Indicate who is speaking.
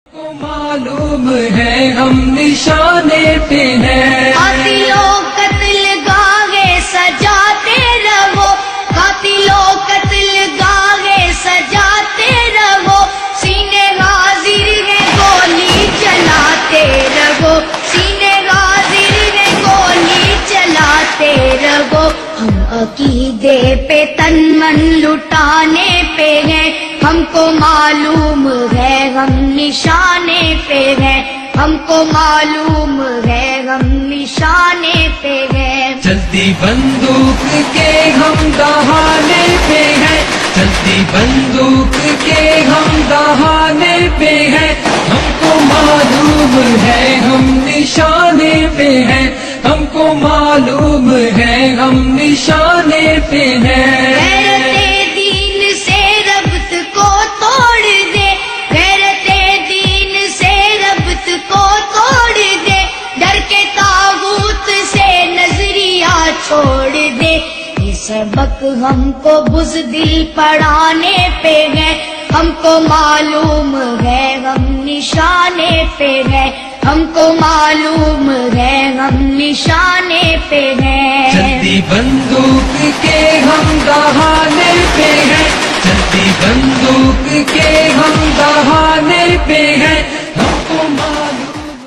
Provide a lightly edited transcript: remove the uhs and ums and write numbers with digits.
Speaker 1: کو معلوم ہے ہم نشانے پہ ہیں،
Speaker 2: قاتلوں قتل گاہے سجاتے رہو، قاتلوں قتل گاہے سجاتے رہو، سینے حاضر ہے گولی چلاتے رہو، سینے حاضر ہے گولی چلاتے رہو۔ ہم عقیدے پہ تن من لٹانے پہ ہیں، ہم کو معلوم ہے ہم نشانے پہ ہیں، ہم کو معلوم ہے ہم نشانے پہ ہیں۔
Speaker 1: چلتی بندوق کے ہم دہانے پہ ہیں، چلتی بندوق کے ہم دہانے پہ ہیں، ہم کو معلوم ہے ہم نشانے پہ ہیں، ہم کو معلوم ہے ہم نشانے پہ ہیں۔
Speaker 2: غیرت دین سے ربط کو توڑ دے، غیرت دین سے ربط کو توڑ دے، ڈر کے طاغوت سے نظریہ چھوڑ دے۔ یہ سبق ہم کو بزدل پڑھانے پہ ہے، ہم کو معلوم ہے ہم نشانے پہ ہے، ہم کو معلوم ہے ہم نشانے پہ ہیں۔
Speaker 1: چلتی بندوق کے ہم دہانے پہ ہیں، چلتی بندوق کے ہم دہانے پہ ہیں،